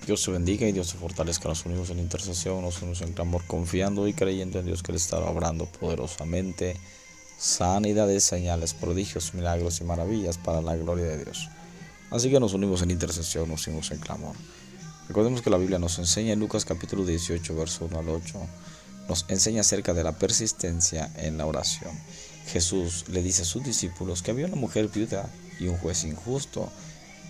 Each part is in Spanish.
Dios te bendiga y Dios te fortalezca. Nos unimos en intercesión, nos unimos en clamor, confiando y creyendo en Dios que Él estará obrando poderosamente sanidades, señales, prodigios, milagros y maravillas para la gloria de Dios. Así que nos unimos en intercesión, nos unimos en clamor. Recordemos que la Biblia nos enseña en Lucas capítulo 18, verso 1 al 8, nos enseña acerca de la persistencia en la oración. Jesús le dice a sus discípulos que había una mujer viuda y un juez injusto,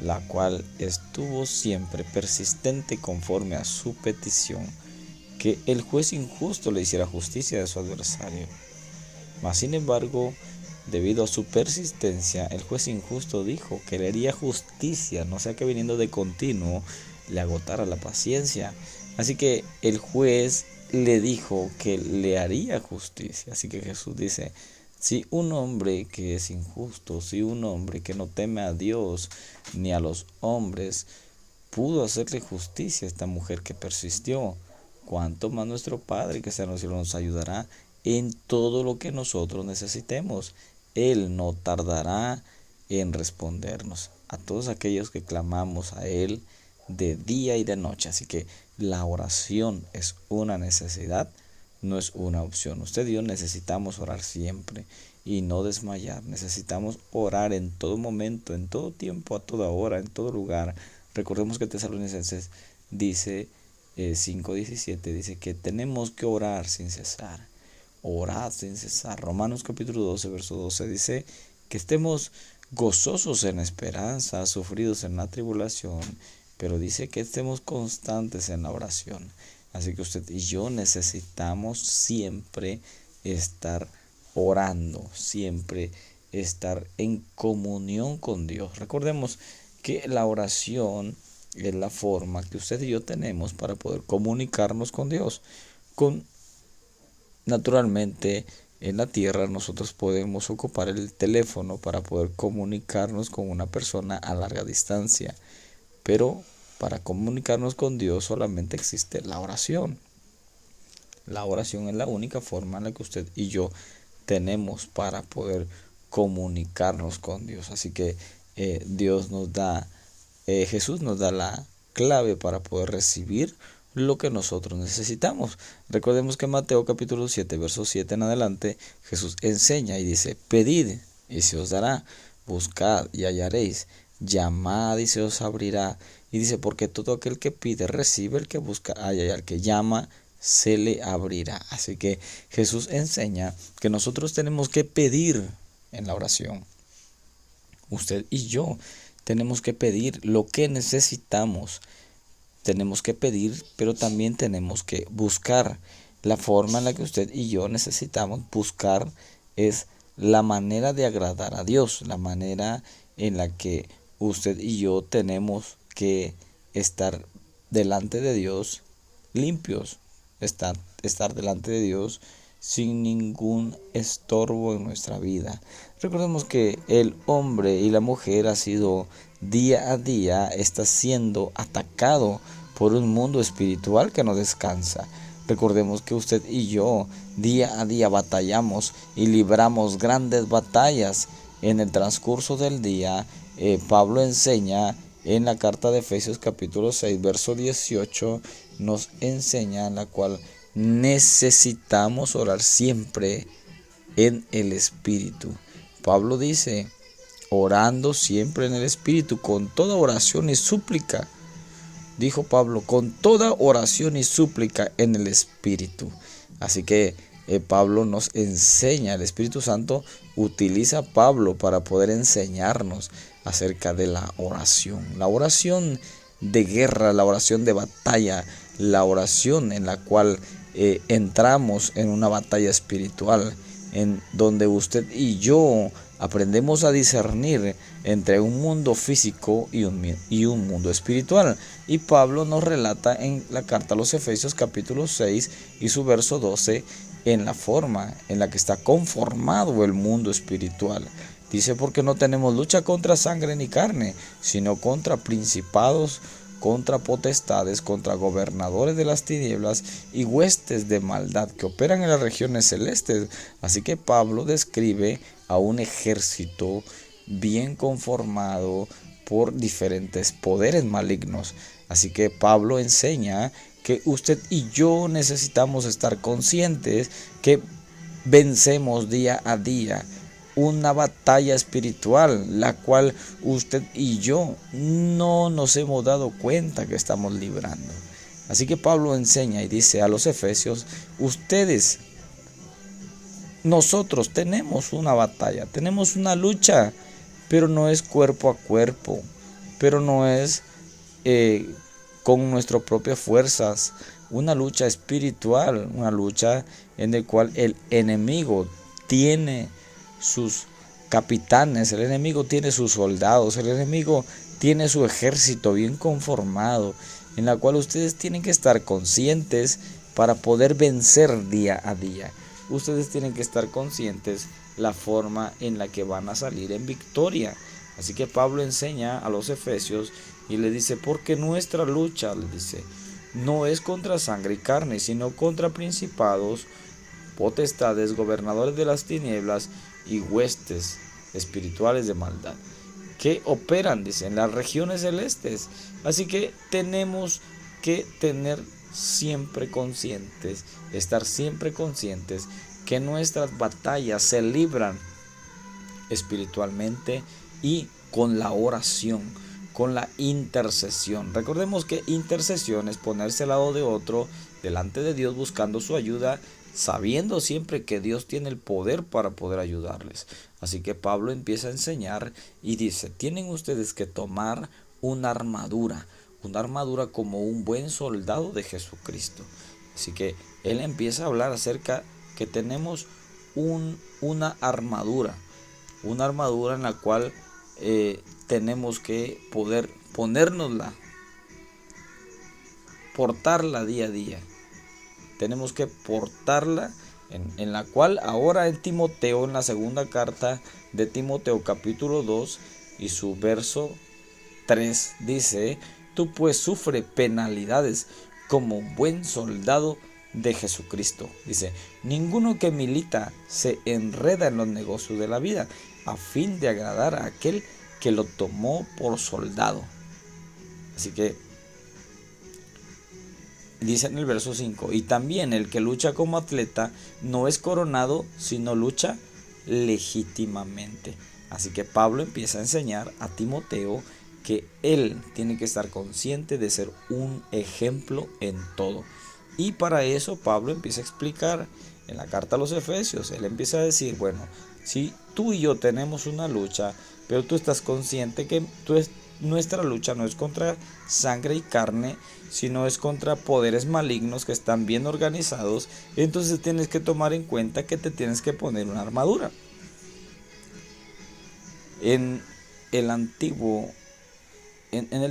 la cual estuvo siempre persistente conforme a su petición, que el juez injusto le hiciera justicia de su adversario. Mas sin embargo, debido a su persistencia, el juez injusto dijo que le haría justicia, no sea que viniendo de continuo le agotara la paciencia. Así que el juez le dijo que le haría justicia. Así que Jesús dice: si un hombre que es injusto, si un hombre que no teme a Dios ni a los hombres, pudo hacerle justicia a esta mujer que persistió, ¿cuánto más nuestro Padre que está en los cielos nos ayudará en todo lo que nosotros necesitemos? Él no tardará en respondernos a todos aquellos que clamamos a Él de día y de noche. Así que la oración es una necesidad, no es una opción. Usted y yo necesitamos orar siempre y no desmayar. Necesitamos orar en todo momento, en todo tiempo, a toda hora, en todo lugar. Recordemos que Tesalonicenses dice 5:17, dice que tenemos que orar sin cesar. Orad sin cesar. Romanos capítulo 12, verso 12 dice que estemos gozosos en esperanza, sufridos en la tribulación, pero dice que estemos constantes en la oración. Así que usted y yo necesitamos siempre estar orando, siempre estar en comunión con Dios. Recordemos que la oración es la forma que usted y yo tenemos para poder comunicarnos con Dios. Naturalmente, en la tierra nosotros podemos ocupar el teléfono para poder comunicarnos con una persona a larga distancia, pero para comunicarnos con Dios solamente existe la oración. La oración es la única forma en la que usted y yo tenemos para poder comunicarnos con Dios. Así que Jesús nos da la clave para poder recibir lo que nosotros necesitamos. Recordemos que en Mateo capítulo 7, verso 7 en adelante, Jesús enseña y dice: pedid y se os dará, buscad y hallaréis, llamad y se os abrirá. Y dice: porque todo aquel que pide recibe, el que busca halla, y al que llama se le abrirá. Así que Jesús enseña que nosotros tenemos que pedir en la oración. Usted y yo tenemos que pedir lo que necesitamos. Tenemos que pedir, pero también tenemos que buscar. La forma en la que usted y yo necesitamos buscar es la manera de agradar a Dios, la manera en la que usted y yo tenemos que estar delante de Dios limpios, estar delante de Dios sin ningún estorbo en nuestra vida. Recordemos que el hombre y la mujer ha sido día a día, está siendo atacado por un mundo espiritual que no descansa. Recordemos que usted y yo día a día batallamos y libramos grandes batallas. En el transcurso del día, Pablo enseña en la carta de Efesios capítulo 6, verso 18, nos enseña en la cual necesitamos orar siempre en el Espíritu. Pablo dice: orando siempre en el Espíritu, con toda oración y súplica. Dijo Pablo: con toda oración y súplica en el Espíritu. Así que Pablo nos enseña, el Espíritu Santo utiliza a Pablo para poder enseñarnos acerca de la oración de guerra, la oración de batalla, la oración en la cual entramos en una batalla espiritual, en donde usted y yo aprendemos a discernir entre un mundo físico y un mundo espiritual. Y Pablo nos relata en la carta a los Efesios capítulo 6 y su verso 12 en la forma en la que está conformado el mundo espiritual. Dice: porque no tenemos lucha contra sangre ni carne, sino contra principados, contra potestades, contra gobernadores de las tinieblas y huestes de maldad que operan en las regiones celestes. Así que Pablo describe a un ejército bien conformado, por diferentes poderes malignos. Así que Pablo enseña que usted y yo necesitamos estar conscientes que vencemos día a día una batalla espiritual, la cual usted y yo no nos hemos dado cuenta que estamos librando. Así que Pablo enseña y dice a los efesios: nosotros tenemos una batalla, tenemos una lucha, pero no es cuerpo a cuerpo, pero no es con nuestras propias fuerzas, una lucha espiritual, una lucha en la cual el enemigo tiene sus capitanes, el enemigo tiene sus soldados, el enemigo tiene su ejército bien conformado, en la cual ustedes tienen que estar conscientes para poder vencer día a día. Ustedes tienen que estar conscientes la forma en la que van a salir en victoria. Así que Pablo enseña a los efesios y le dice: porque nuestra lucha, le dice, no es contra sangre y carne, sino contra principados, potestades, gobernadores de las tinieblas y huestes espirituales de maldad que operan, dice, en las regiones celestes. Así que tenemos que tener siempre conscientes, estar siempre conscientes que nuestras batallas se libran espiritualmente y con la oración, con la intercesión. Recordemos que intercesión es ponerse al lado de otro, delante de Dios, buscando su ayuda, sabiendo siempre que Dios tiene el poder para poder ayudarles. Así que Pablo empieza a enseñar y dice: tienen ustedes que tomar una armadura como un buen soldado de Jesucristo. Así que él empieza a hablar acerca que tenemos una armadura en la cual tenemos que poder ponérnosla, portarla día a día. Tenemos que portarla, en la cual ahora en Timoteo, en la segunda carta de Timoteo capítulo 2 y su verso 3 dice: tú pues sufre penalidades como buen soldado de Jesucristo. Dice: ninguno que milita se enreda en los negocios de la vida a fin de agradar a aquel que lo tomó por soldado. Así que dice en el verso 5: y también el que lucha como atleta no es coronado, sino lucha legítimamente. Así que Pablo empieza a enseñar a Timoteo que él tiene que estar consciente de ser un ejemplo en todo. Y para eso Pablo empieza a explicar en la carta a los Efesios. Él empieza a decir: bueno, si tú y yo tenemos una lucha, pero tú estás consciente que nuestra lucha no es contra sangre y carne, sino es contra poderes malignos que están bien organizados. Entonces tienes que tomar en cuenta que te tienes que poner una armadura. En el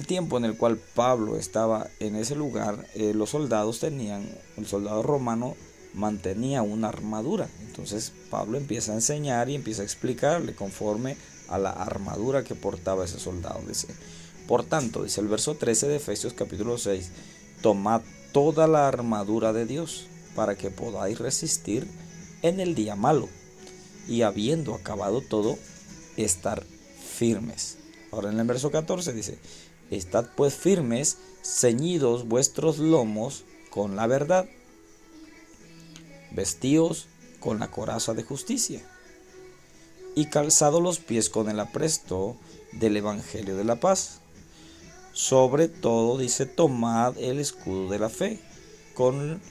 tiempo en el cual Pablo estaba en ese lugar, el soldado romano mantenía una armadura. Entonces Pablo empieza a enseñar y empieza a explicarle conforme a la armadura que portaba ese soldado. Dice: por tanto, dice el verso 13 de Efesios capítulo 6, tomad toda la armadura de Dios para que podáis resistir en el día malo, y habiendo acabado todo, estar firmes. Ahora en el verso 14 dice: estad pues firmes, ceñidos vuestros lomos con la verdad, vestíos con la coraza de justicia, y calzados los pies con el apresto del evangelio de la paz. Sobre todo, dice, tomad el escudo de la fe, con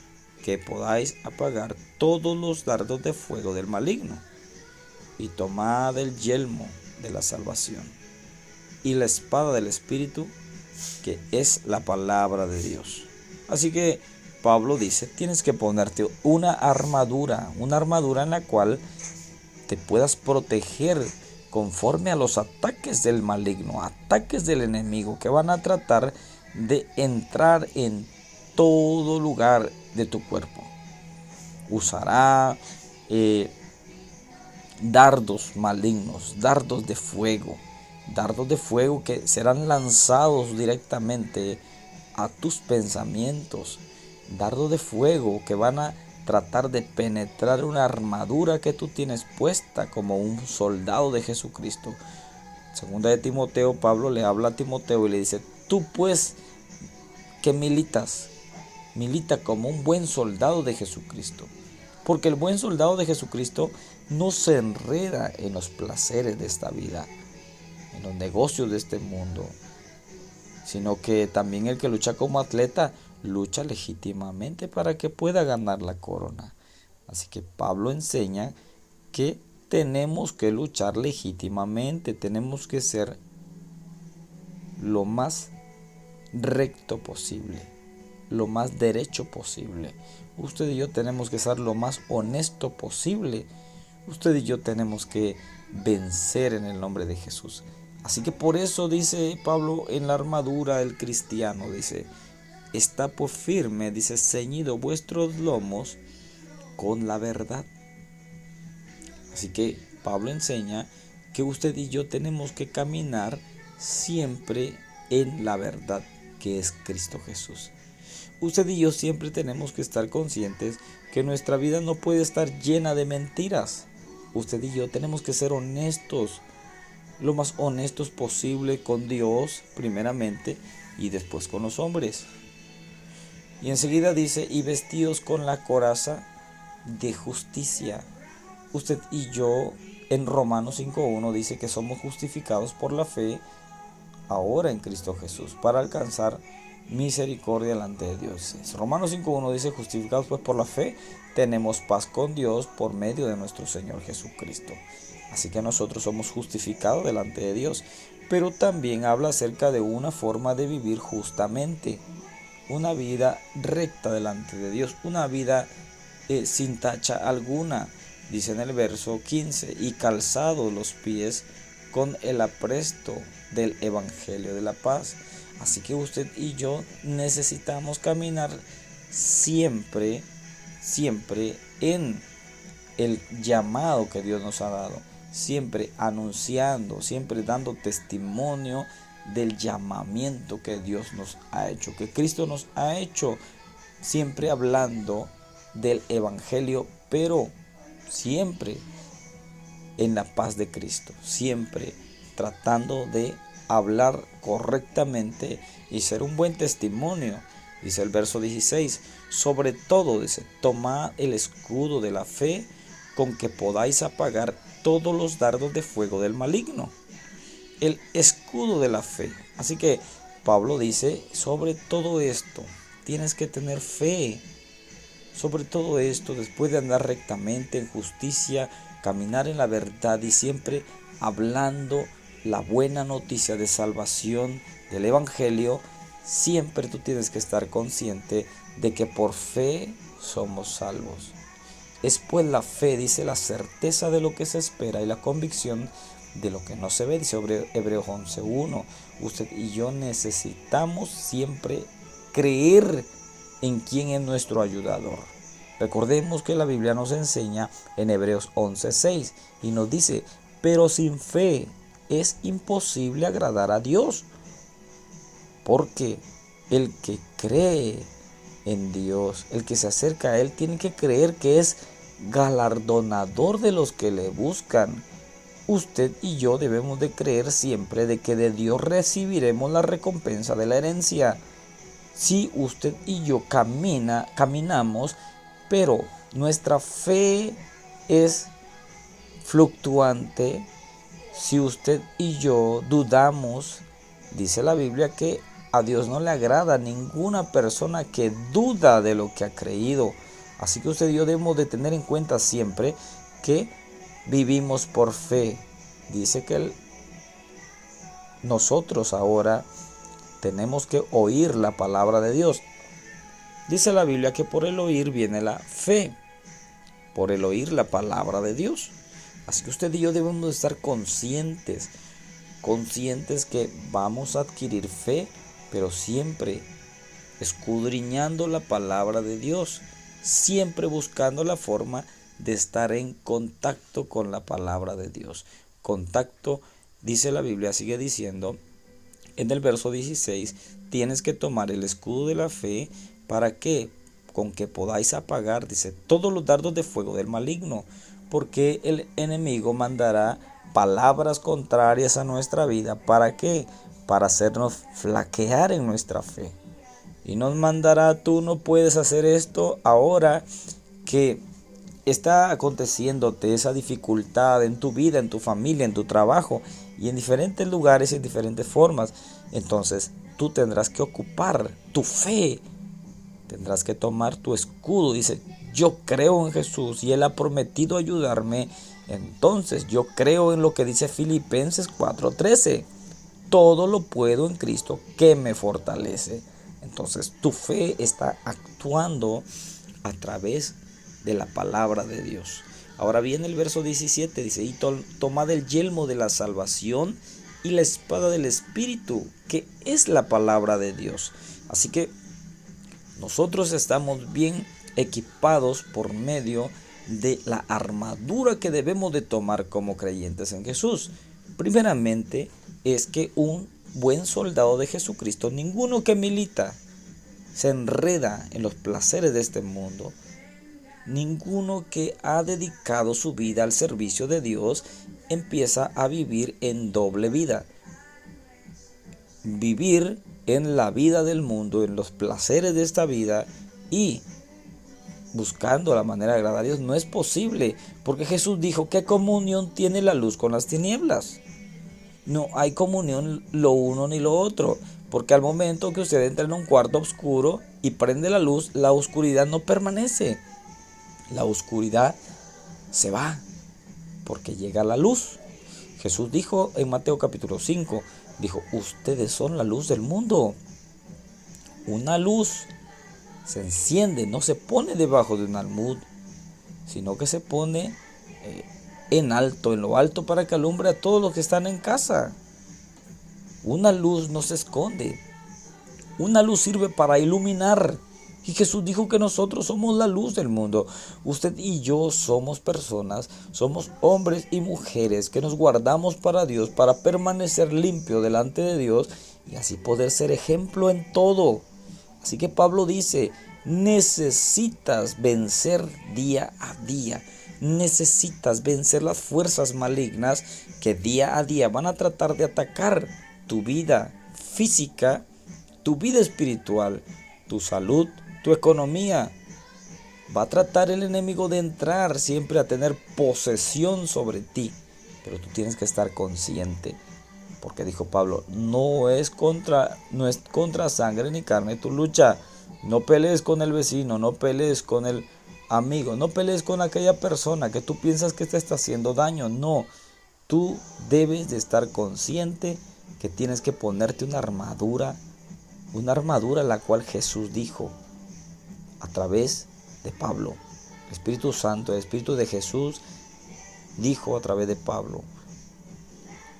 que podáis apagar todos los dardos de fuego del maligno, y tomad el yelmo de la salvación y la espada del Espíritu, que es la palabra de Dios. Así que Pablo dice: tienes que ponerte una armadura en la cual te puedas proteger conforme a los ataques del maligno, ataques del enemigo que van a tratar de entrar en todo lugar de tu cuerpo. Usará dardos malignos, dardos de fuego que serán lanzados directamente a tus pensamientos, dardos de fuego que van a tratar de penetrar una armadura que tú tienes puesta como un soldado de Jesucristo. Segunda de Timoteo, Pablo le habla a Timoteo y le dice, tú pues que milita como un buen soldado de Jesucristo. Porque el buen soldado de Jesucristo no se enreda en los placeres de esta vida, en los negocios de este mundo, sino que también el que lucha como atleta lucha legítimamente para que pueda ganar la corona. Así que Pablo enseña que tenemos que luchar legítimamente, tenemos que ser lo más recto posible, lo más derecho posible. Usted y yo tenemos que ser lo más honesto posible. Usted y yo tenemos que vencer en el nombre de Jesús. Así que por eso dice Pablo en la armadura del cristiano, dice, está por firme, dice, ceñido vuestros lomos con la verdad. Así que Pablo enseña que usted y yo tenemos que caminar siempre en la verdad que es Cristo Jesús. Usted y yo siempre tenemos que estar conscientes que nuestra vida no puede estar llena de mentiras. Usted y yo tenemos que ser honestos, lo más honestos posible con Dios primeramente y después con los hombres. Y enseguida dice, y vestidos con la coraza de justicia. Usted y yo en Romanos 5.1 dice que somos justificados por la fe ahora en Cristo Jesús para alcanzar misericordia delante de Dios. Romanos 5.1 dice, justificados pues por la fe tenemos paz con Dios por medio de nuestro Señor Jesucristo. Así que nosotros somos justificados delante de Dios, pero también habla acerca de una forma de vivir justamente, una vida recta delante de Dios, una vida sin tacha alguna. Dice en el verso 15, y calzados los pies con el apresto del Evangelio de la paz. Así que usted y yo necesitamos caminar siempre en el llamado que Dios nos ha dado, siempre anunciando, siempre dando testimonio del llamamiento que Dios nos ha hecho, que Cristo nos ha hecho, siempre hablando del Evangelio, pero siempre en la paz de Cristo, siempre tratando de hablar correctamente y ser un buen testimonio. Dice el verso 16, sobre todo, dice, tomad el escudo de la fe con que podáis apagar todos los dardos de fuego del maligno. El escudo de la fe. Así que Pablo dice, sobre todo esto, tienes que tener fe. Sobre todo esto, después de andar rectamente en justicia, caminar en la verdad y siempre hablando la buena noticia de salvación del Evangelio, siempre tú tienes que estar consciente de que por fe somos salvos. Es pues la fe, dice, la certeza de lo que se espera y la convicción de lo que no se ve, dice Hebreos 11.1. Usted y yo necesitamos siempre creer en quién es nuestro ayudador. Recordemos que la Biblia nos enseña en Hebreos 11.6 y nos dice, pero sin fe es imposible agradar a Dios, porque el que cree en Dios, el que se acerca a Él, tiene que creer que es galardonador de los que le buscan. Usted y yo debemos de creer siempre de que de Dios recibiremos la recompensa de la herencia. Si usted y yo caminamos, pero nuestra fe es fluctuante, si usted y yo dudamos, dice la Biblia que a Dios no le agrada ninguna persona que duda de lo que ha creído. Así que usted y yo debemos de tener en cuenta siempre que vivimos por fe. Dice que nosotros ahora tenemos que oír la palabra de Dios. Dice la Biblia que por el oír viene la fe, por el oír la palabra de Dios. Así que usted y yo debemos de estar conscientes que vamos a adquirir fe, pero siempre escudriñando la palabra de Dios, siempre buscando la forma de estar en contacto con la palabra de Dios. Contacto, dice la Biblia, sigue diciendo en el verso 16, tienes que tomar el escudo de la fe, ¿para qué? Con que podáis apagar, dice, todos los dardos de fuego del maligno, porque el enemigo mandará palabras contrarias a nuestra vida. ¿Para qué? Para hacernos flaquear en nuestra fe. Y nos mandará: tú no puedes hacer esto ahora que está aconteciéndote esa dificultad en tu vida, en tu familia, en tu trabajo y en diferentes lugares y en diferentes formas. Entonces tú tendrás que ocupar tu fe, tendrás que tomar tu escudo. Dice: yo creo en Jesús y Él ha prometido ayudarme. Entonces yo creo en lo que dice Filipenses 4:13. Todo lo puedo en Cristo que me fortalece. Entonces tu fe está actuando a través de la palabra de Dios. Ahora viene el verso 17, dice: y tomad el yelmo de la salvación y la espada del Espíritu, que es la palabra de Dios. Así que nosotros estamos bien equipados por medio de la armadura que debemos de tomar como creyentes en Jesús. Primeramente es que un buen soldado de Jesucristo, ninguno que milita, se enreda en los placeres de este mundo. Ninguno que ha dedicado su vida al servicio de Dios empieza a vivir en doble vida. Vivir en la vida del mundo, en los placeres de esta vida y buscando la manera de agradar a Dios, no es posible, porque Jesús dijo: ¿qué comunión tiene la luz con las tinieblas? No hay comunión lo uno ni lo otro, porque al momento que usted entra en un cuarto oscuro y prende la luz, la oscuridad no permanece. La oscuridad se va porque llega la luz. Jesús dijo en Mateo capítulo 5, dijo: ustedes son la luz del mundo. Una luz se enciende, no se pone debajo de un almud, sino que se pone en lo alto, para que alumbre a todos los que están en casa. Una luz no se esconde. Una luz sirve para iluminar. Y Jesús dijo que nosotros somos la luz del mundo. Usted y yo somos personas, somos hombres y mujeres que nos guardamos para Dios, para permanecer limpio delante de Dios y así poder ser ejemplo en todo. Así que Pablo dice: necesitas vencer día a día. Necesitas vencer las fuerzas malignas que día a día van a tratar de atacar tu vida física, tu vida espiritual, tu salud, tu economía. Va a tratar el enemigo de entrar siempre a tener posesión sobre ti, pero tú tienes que estar consciente, porque dijo Pablo: no es contra sangre ni carne tu lucha. No pelees con el vecino, no pelees con el amigo, no pelees con aquella persona que tú piensas que te está haciendo daño. No, tú debes de estar consciente que tienes que ponerte una armadura la cual Jesús dijo a través de Pablo. El Espíritu Santo, el Espíritu de Jesús dijo a través de Pablo: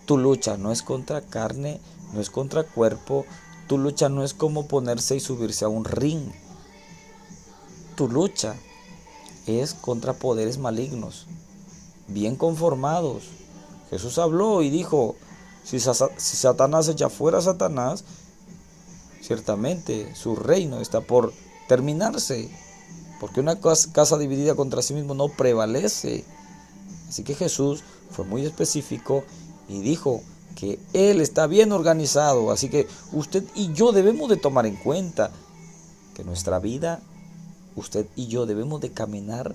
tu lucha no es contra carne, no es contra cuerpo, tu lucha no es como ponerse y subirse a un ring. Tu lucha es contra poderes malignos, bien conformados. Jesús habló y dijo: si Satanás echa fuera a Satanás, ciertamente su reino está por terminarse, porque una casa dividida contra sí mismo no prevalece. Así que Jesús fue muy específico y dijo que Él está bien organizado. Así que usted y yo debemos de tomar en cuenta que nuestra vida, usted y yo debemos de caminar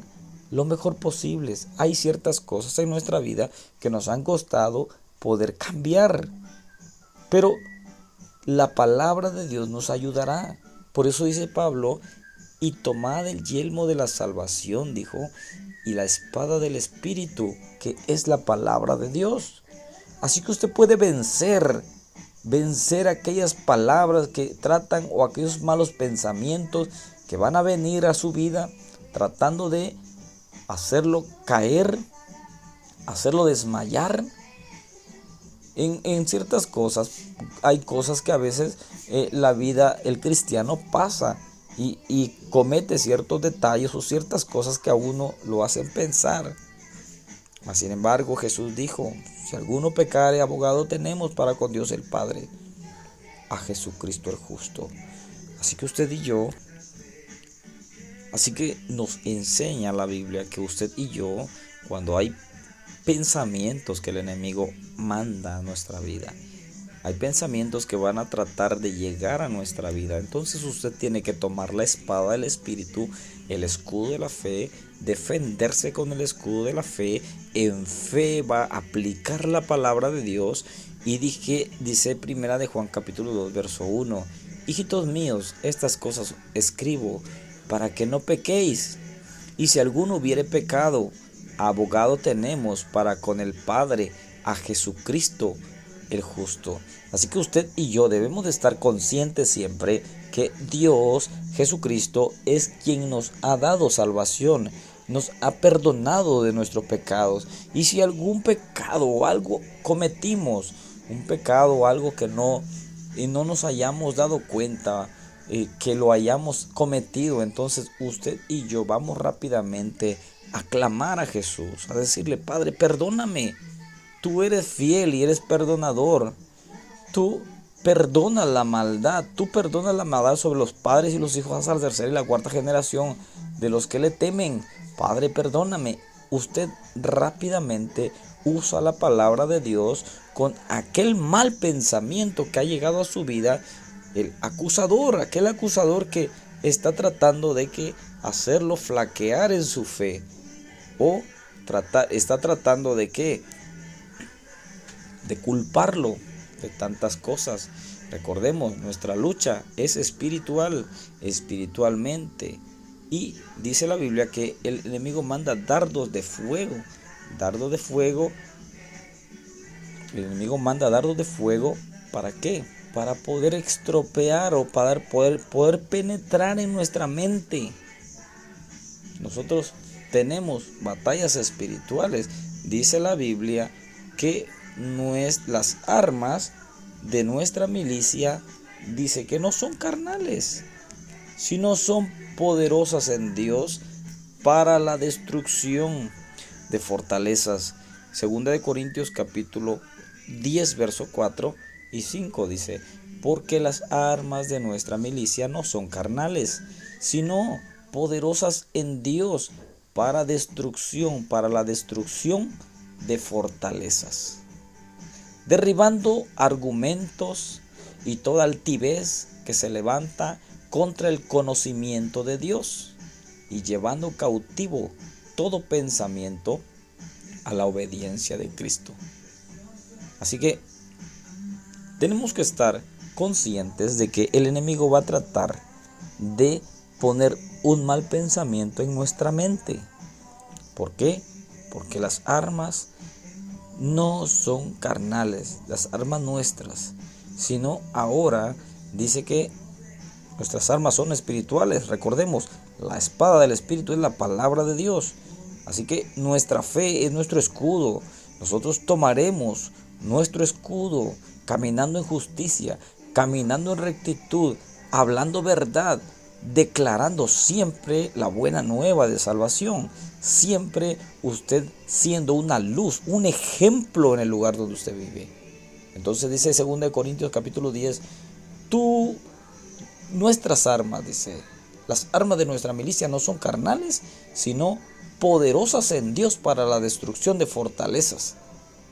lo mejor posible. Hay ciertas cosas en nuestra vida que nos han costado poder cambiar, pero la palabra de Dios nos ayudará. Por eso dice Pablo: y tomad el yelmo de la salvación, dijo, y la espada del Espíritu, que es la palabra de Dios. Así que usted puede vencer aquellas palabras que tratan, o aquellos malos pensamientos que van a venir a su vida tratando de hacerlo caer, hacerlo desmayar en ciertas cosas. Hay cosas que a veces la vida, el cristiano pasa y comete ciertos detalles o ciertas cosas que a uno lo hacen pensar. Mas sin embargo, Jesús dijo: si alguno pecare, abogado tenemos para con Dios el Padre, a Jesucristo el justo. Así que usted y yo, así que nos enseña la Biblia que usted y yo, cuando hay pensamientos que el enemigo manda a nuestra vida. Hay pensamientos que van a tratar de llegar a nuestra vida. Entonces usted tiene que tomar la espada del Espíritu, el escudo de la fe, defenderse con el escudo de la fe. En fe va a aplicar la palabra de Dios. Y dice primera de Juan capítulo 2 verso 1: hijitos míos, estas cosas escribo para que no pequéis. Y si alguno hubiere pecado, abogado tenemos para con el Padre, a Jesucristo el justo. Así que usted y yo debemos de estar conscientes siempre que Dios, Jesucristo, es quien nos ha dado salvación, nos ha perdonado de nuestros pecados. Y si algún pecado o algo cometimos, un pecado o algo que no nos hayamos dado cuenta, que lo hayamos cometido, entonces usted y yo vamos rápidamente a clamar a Jesús, a decirle: Padre, perdóname. Tú eres fiel y eres perdonador. Tú perdonas la maldad. Tú perdonas la maldad sobre los padres y los hijos hasta la tercera y la cuarta generación de los que le temen. Padre, perdóname. Usted rápidamente usa la palabra de Dios con aquel mal pensamiento que ha llegado a su vida. El acusador, aquel acusador que está tratando de hacerlo flaquear en su fe. O está tratando de culparlo de tantas cosas. Recordemos, nuestra lucha es espiritualmente. Y dice la Biblia que el enemigo manda dardos de fuego. El enemigo manda dardos de fuego, ¿para qué? Para poder estropear o para poder penetrar en nuestra mente. Nosotros tenemos batallas espirituales. Dice la Biblia que las armas de nuestra milicia, dice que no son carnales, sino son poderosas en Dios para la destrucción de fortalezas. Segunda de Corintios capítulo 10 verso 4 y 5 dice: porque las armas de nuestra milicia no son carnales, sino poderosas en Dios para la destrucción de fortalezas, derribando argumentos y toda altivez que se levanta contra el conocimiento de Dios, y llevando cautivo todo pensamiento a la obediencia de Cristo. Así que tenemos que estar conscientes de que el enemigo va a tratar de poner un mal pensamiento en nuestra mente. ¿Por qué? Porque las armas no son carnales, las armas nuestras, sino ahora dice que nuestras armas son espirituales. Recordemos, la espada del Espíritu es la palabra de Dios. Así que nuestra fe es nuestro escudo. Nosotros tomaremos nuestro escudo caminando en justicia, caminando en rectitud, hablando verdad, declarando siempre la buena nueva de salvación. Siempre usted siendo una luz, un ejemplo en el lugar donde usted vive. Entonces dice 2 Corintios capítulo 10, nuestras armas, dice, las armas de nuestra milicia no son carnales, sino poderosas en Dios para la destrucción de fortalezas,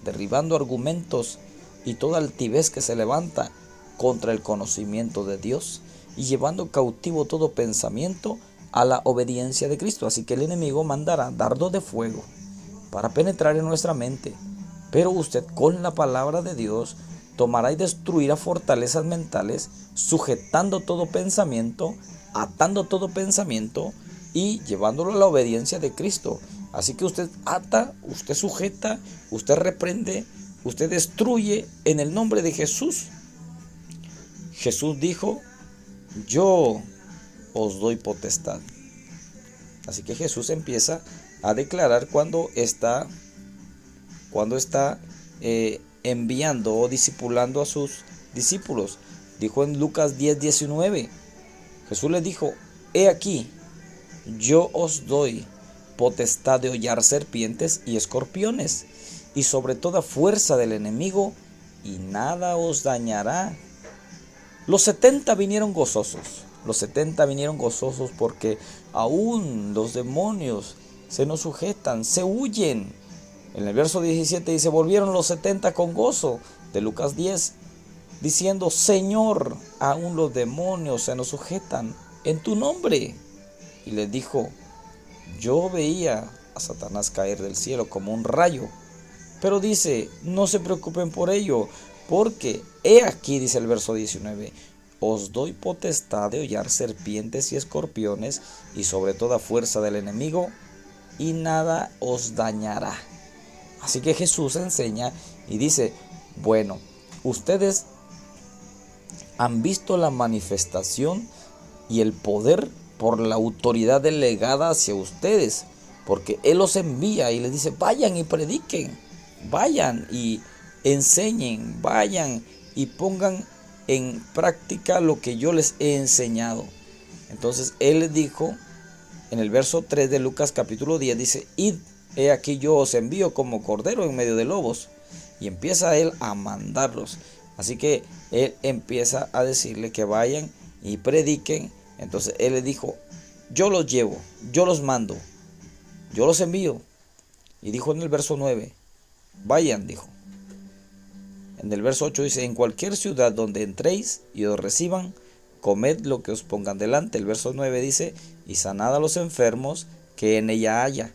derribando argumentos y toda altivez que se levanta contra el conocimiento de Dios, y llevando cautivo todo pensamiento a la obediencia de Cristo. Así que el enemigo mandará dardos de fuego para penetrar en nuestra mente, pero usted con la palabra de Dios tomará y destruirá fortalezas mentales, sujetando todo pensamiento, atando todo pensamiento y llevándolo a la obediencia de Cristo. Así que usted ata, usted sujeta, usted reprende, usted destruye en el nombre de Jesús. Jesús dijo: yo os doy potestad. Así que Jesús empieza a declarar cuando está enviando o discipulando a sus discípulos. Dijo en Lucas 10:19, Jesús les dijo: he aquí, yo os doy potestad de hollar serpientes y escorpiones, y sobre toda fuerza del enemigo, y nada os dañará. Los 70 vinieron gozosos. Los 70 vinieron gozosos porque aún los demonios se nos sujetan, se huyen. En el verso 17 dice, volvieron los 70 con gozo, de Lucas 10, diciendo, Señor, aún los demonios se nos sujetan en tu nombre. Y les dijo, yo veía a Satanás caer del cielo como un rayo. Pero dice, no se preocupen por ello, porque he aquí, dice el verso 19, os doy potestad de hollar serpientes y escorpiones y sobre toda fuerza del enemigo, y nada os dañará. Así que Jesús enseña y dice, bueno, ustedes han visto la manifestación y el poder por la autoridad delegada hacia ustedes, porque Él los envía y les dice, vayan y prediquen, vayan y enseñen, vayan y pongan en práctica lo que yo les he enseñado. Entonces Él les dijo, en el verso 3 de Lucas capítulo 10, dice, id, he aquí yo os envío como cordero en medio de lobos. Y empieza Él a mandarlos. Así que Él empieza a decirle que vayan y prediquen. Entonces Él les dijo, yo los llevo, yo los mando, yo los envío. Y dijo en el verso 9, vayan, dijo. En el verso 8 dice, en cualquier ciudad donde entréis y os reciban, comed lo que os pongan delante. El verso 9 dice, y sanad a los enfermos que en ella haya,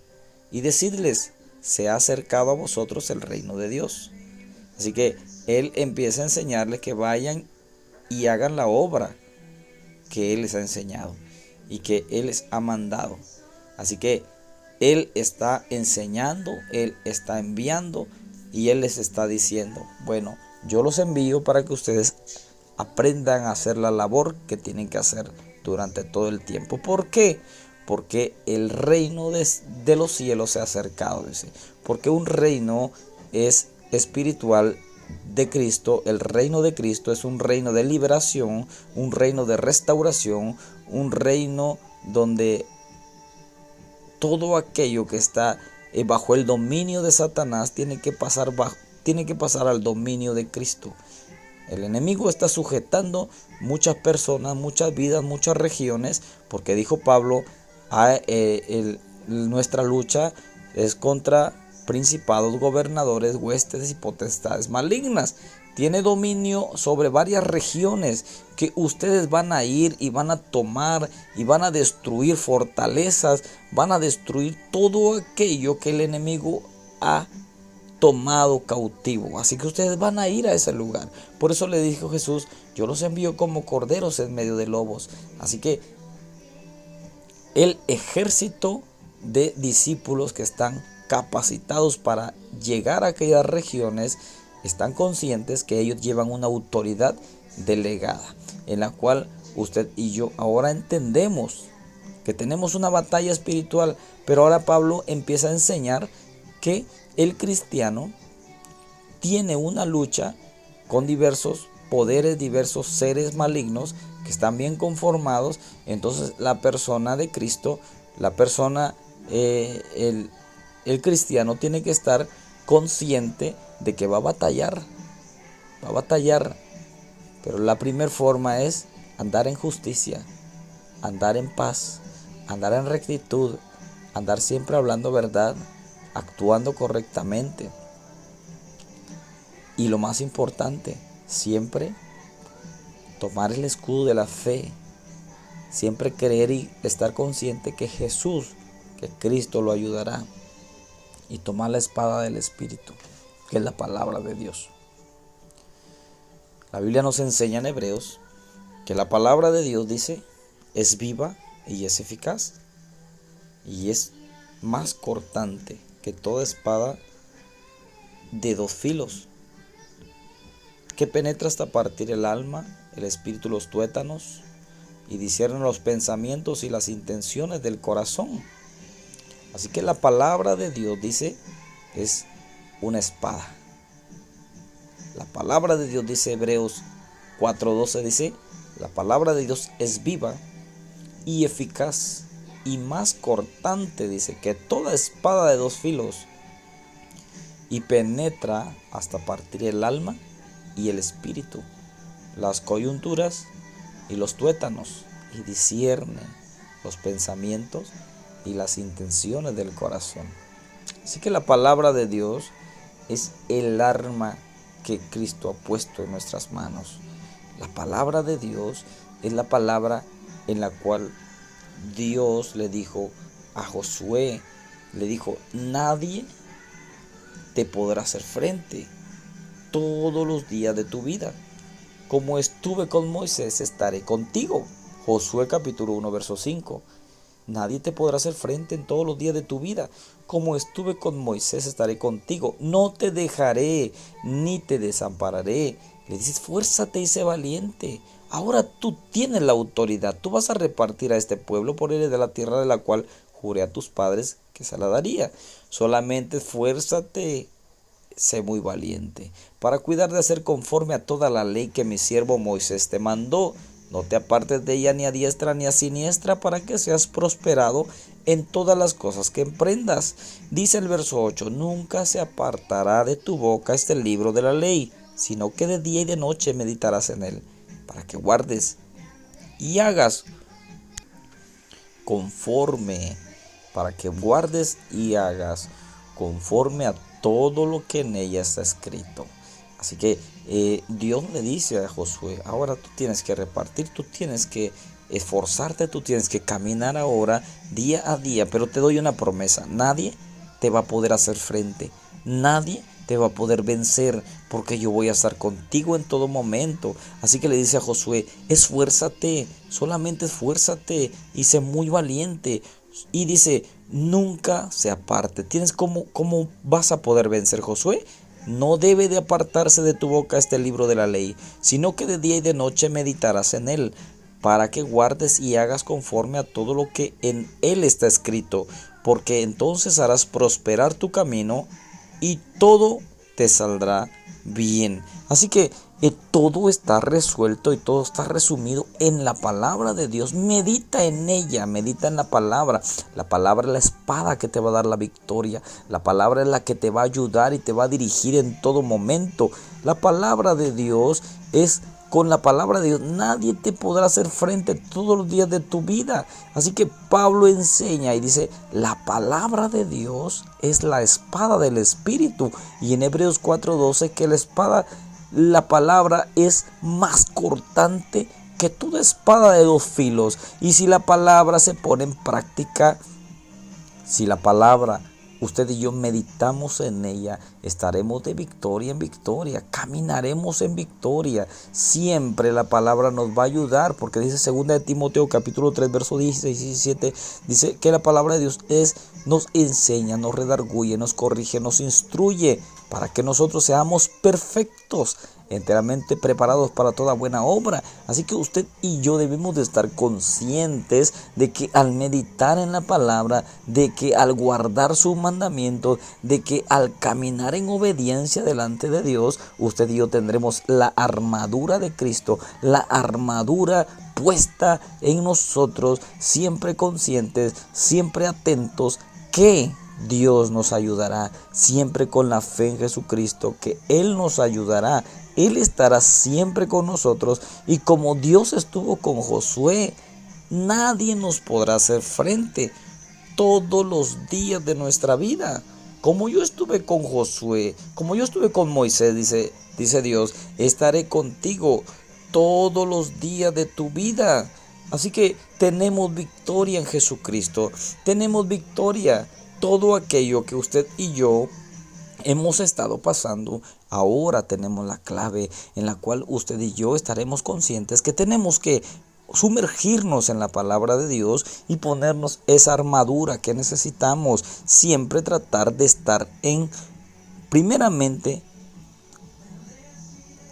y decidles, se ha acercado a vosotros el reino de Dios. Así que Él empieza a enseñarles que vayan y hagan la obra que Él les ha enseñado y que Él les ha mandado. Así que Él está enseñando, Él está enviando y Él les está diciendo, bueno, yo los envío para que ustedes aprendan a hacer la labor que tienen que hacer durante todo el tiempo. ¿Por qué? Porque el reino de los cielos se ha acercado, dice. Porque un reino es espiritual de Cristo. El reino de Cristo es un reino de liberación, un reino de restauración, un reino donde todo aquello que está bajo el dominio de Satanás tiene que pasar al dominio de Cristo. El enemigo está sujetando muchas personas, muchas vidas, muchas regiones, porque dijo Pablo, nuestra lucha es contra principados, gobernadores, huestes y potestades malignas. Tiene dominio sobre varias regiones que ustedes van a ir y van a tomar y van a destruir fortalezas, van a destruir todo aquello que el enemigo ha tomado cautivo. Así que ustedes van a ir a ese lugar. Por eso le dijo Jesús, yo los envío como corderos en medio de lobos. Así que el ejército de discípulos que están capacitados para llegar a aquellas regiones están conscientes que ellos llevan una autoridad delegada, en la cual usted y yo ahora entendemos que tenemos una batalla espiritual, pero ahora Pablo empieza a enseñar que el cristiano tiene una lucha con diversos poderes, diversos seres malignos que están bien conformados. Entonces la persona de Cristo, la persona, el cristiano tiene que estar consciente de que va a batallar, pero la primera forma es andar en justicia, andar en paz, andar en rectitud, andar siempre hablando verdad, actuando correctamente. Y lo más importante, siempre tomar el escudo de la fe, siempre creer y estar consciente que Jesús, que Cristo lo ayudará, y tomar la espada del Espíritu, que es la palabra de Dios. La Biblia nos enseña en Hebreos que la palabra de Dios, dice, es viva y es eficaz y es más cortante que toda espada de dos filos, que penetra hasta partir el alma, el espíritu, los tuétanos, y discierne los pensamientos y las intenciones del corazón. Así que la palabra de Dios, dice, es una espada. La palabra de Dios, dice Hebreos 4:12, dice, la palabra de Dios es viva y eficaz y más cortante, dice, que toda espada de dos filos, y penetra hasta partir el alma y el espíritu, las coyunturas y los tuétanos, y discierne los pensamientos y las intenciones del corazón. Así que la palabra de Dios es el arma que Cristo ha puesto en nuestras manos. La palabra de Dios es la palabra en la cual Dios le dijo a Josué, le dijo, nadie te podrá hacer frente todos los días de tu vida. Como estuve con Moisés, estaré contigo. Josué capítulo 1, verso 5. Nadie te podrá hacer frente en todos los días de tu vida. Como estuve con Moisés, estaré contigo. No te dejaré ni te desampararé. Le dices, fuérzate y sé valiente. Ahora tú tienes la autoridad. Tú vas a repartir a este pueblo por él de la tierra de la cual juré a tus padres que se la daría. Solamente esfuérzate, sé muy valiente, para cuidar de hacer conforme a toda la ley que mi siervo Moisés te mandó. No te apartes de ella ni a diestra ni a siniestra, para que seas prosperado en todas las cosas que emprendas. Dice el verso 8, nunca se apartará de tu boca este libro de la ley, sino que de día y de noche meditarás en él, para que guardes y hagas conforme, para que guardes y hagas conforme a todo lo que en ella está escrito. Así que Dios le dice a Josué, ahora tú tienes que repartir, tú tienes que esforzarte, tú tienes que caminar ahora día a día, pero te doy una promesa, nadie te va a poder hacer frente, nadie te va a poder vencer, porque yo voy a estar contigo en todo momento. Así que le dice a Josué, esfuérzate, solamente esfuérzate y sé muy valiente. Y dice, nunca se aparte. ¿Cómo vas a poder vencer, Josué? No debe de apartarse de tu boca este libro de la ley, sino que de día y de noche meditarás en él, para que guardes y hagas conforme a todo lo que en él está escrito, porque entonces harás prosperar tu camino y todo te saldrá bien. Así que todo está resuelto y todo está resumido en la palabra de Dios. Medita en ella, medita en la palabra. La palabra es la espada que te va a dar la victoria. La palabra es la que te va a ayudar y te va a dirigir en todo momento. La palabra de Dios es... Con la palabra de Dios nadie te podrá hacer frente todos los días de tu vida. Así que Pablo enseña y dice, la palabra de Dios es la espada del Espíritu. Y en Hebreos 4:12 que la palabra es más cortante que toda espada de dos filos. Y si la palabra se pone en práctica, si la palabra usted y yo meditamos en ella, estaremos de victoria en victoria, caminaremos en victoria. Siempre la palabra nos va a ayudar, porque dice 2 de Timoteo capítulo 3 verso 16 y 17, dice que la palabra de Dios nos enseña, nos redarguye, nos corrige, nos instruye, para que nosotros seamos perfectos, enteramente preparados para toda buena obra. Así que usted y yo debemos de estar conscientes de que al meditar en la palabra, de que al guardar sus mandamientos, de que al caminar en obediencia delante de Dios, usted y yo tendremos la armadura de Cristo, la armadura puesta en nosotros, siempre conscientes, siempre atentos que Dios nos ayudará, siempre con la fe en Jesucristo, que Él nos ayudará. Él estará siempre con nosotros, y como Dios estuvo con Josué, nadie nos podrá hacer frente todos los días de nuestra vida. Como yo estuve con Josué, como yo estuve con Moisés, dice Dios, estaré contigo todos los días de tu vida. Así que tenemos victoria en Jesucristo, tenemos victoria. Todo aquello que usted y yo hemos estado pasando, ahora tenemos la clave en la cual usted y yo estaremos conscientes que tenemos que sumergirnos en la palabra de Dios y ponernos esa armadura que necesitamos. Siempre tratar de estar primeramente,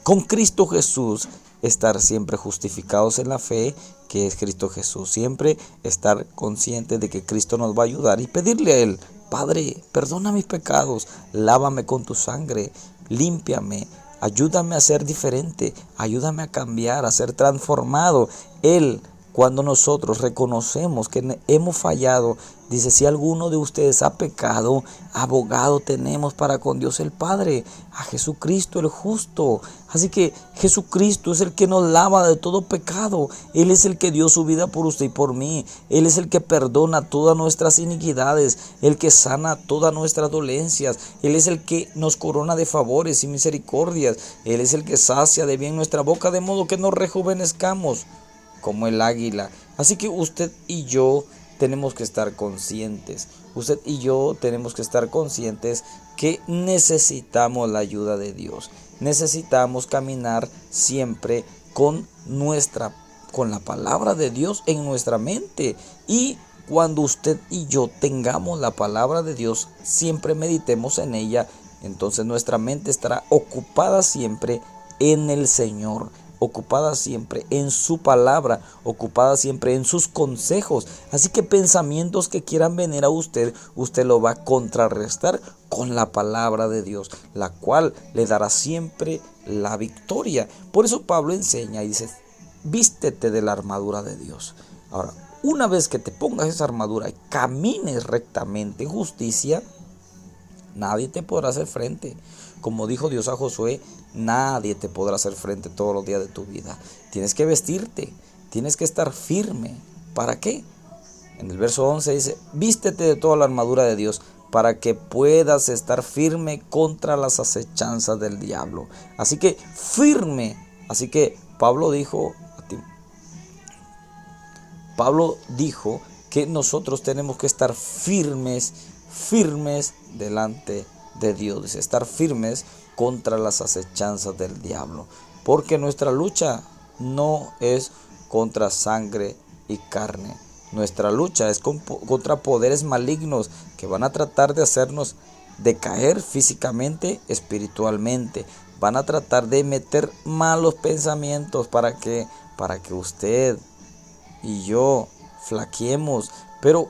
con Cristo Jesús, estar siempre justificados en la fe que es Cristo Jesús. Siempre estar conscientes de que Cristo nos va a ayudar y pedirle a Él, Padre, perdona mis pecados, lávame con tu sangre, límpiame, ayúdame a ser diferente, ayúdame a cambiar, a ser transformado. Él, cuando nosotros reconocemos que hemos fallado, dice, si alguno de ustedes ha pecado, abogado tenemos para con Dios el Padre, a Jesucristo el justo. Así que Jesucristo es el que nos lava de todo pecado. Él es el que dio su vida por usted y por mí. Él es el que perdona todas nuestras iniquidades, el que sana todas nuestras dolencias. Él es el que nos corona de favores y misericordias. Él es el que sacia de bien nuestra boca, de modo que nos rejuvenezcamos como el águila. Así que usted y yo tenemos que estar conscientes. Usted y yo tenemos que estar conscientes que necesitamos la ayuda de Dios. Necesitamos caminar siempre con la palabra de Dios en nuestra mente. Y cuando usted y yo tengamos la palabra de Dios, siempre meditemos en ella, entonces nuestra mente estará ocupada siempre en el Señor, ocupada siempre en su palabra, ocupada siempre en sus consejos. Así que pensamientos que quieran venir a usted lo va a contrarrestar con la palabra de Dios, la cual le dará siempre la victoria. Por eso Pablo enseña y dice, vístete de la armadura de Dios. Ahora, una vez que te pongas esa armadura y camines rectamente en justicia, nadie te podrá hacer frente. Como dijo Dios a Josué, nadie te podrá hacer frente todos los días de tu vida. Tienes que vestirte, tienes que estar firme. ¿Para qué? En el verso 11 dice, vístete de toda la armadura de Dios para que puedas estar firme contra las acechanzas del diablo. Así que firme. Así que Pablo dijo que nosotros tenemos que estar firmes delante de Dios. Dice, estar firmes contra las acechanzas del diablo. Porque nuestra lucha no es contra sangre y carne. Nuestra lucha es contra poderes malignos que van a tratar de hacernos decaer físicamente, espiritualmente. Van a tratar de meter malos pensamientos para que usted y yo flaqueemos. Pero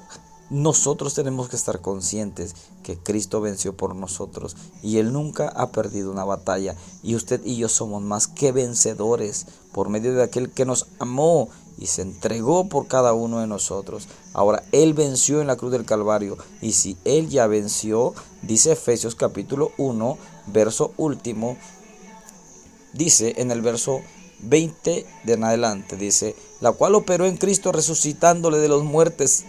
nosotros tenemos que estar conscientes que Cristo venció por nosotros y Él nunca ha perdido una batalla, y usted y yo somos más que vencedores por medio de aquel que nos amó y se entregó por cada uno de nosotros. Ahora, Él venció en la cruz del Calvario, y si Él ya venció, dice Efesios capítulo 1, verso último, dice en el verso 20 de en adelante, dice, la cual operó en Cristo resucitándole de los muertos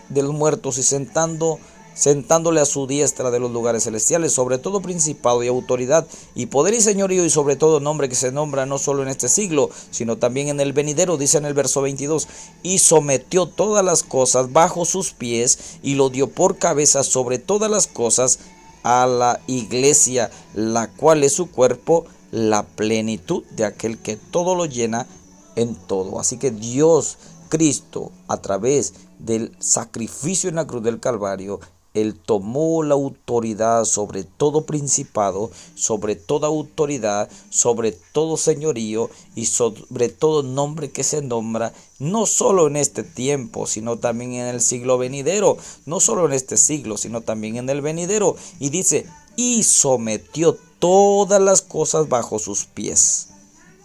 y sentándole a su diestra de los lugares celestiales, sobre todo principado y autoridad y poder y señorío, y sobre todo nombre que se nombra no solo en este siglo, sino también en el venidero, dice en el verso 22, y sometió todas las cosas bajo sus pies y lo dio por cabeza sobre todas las cosas a la iglesia, la cual es su cuerpo, la plenitud de aquel que todo lo llena en todo. Así que Dios, Cristo, a través del sacrificio en la cruz del Calvario, Él tomó la autoridad sobre todo principado, sobre toda autoridad, sobre todo señorío y sobre todo nombre que se nombra, no solo en este tiempo, sino también en el siglo venidero, no solo en este siglo, sino también en el venidero. Y dice, y sometió todas las cosas bajo sus pies.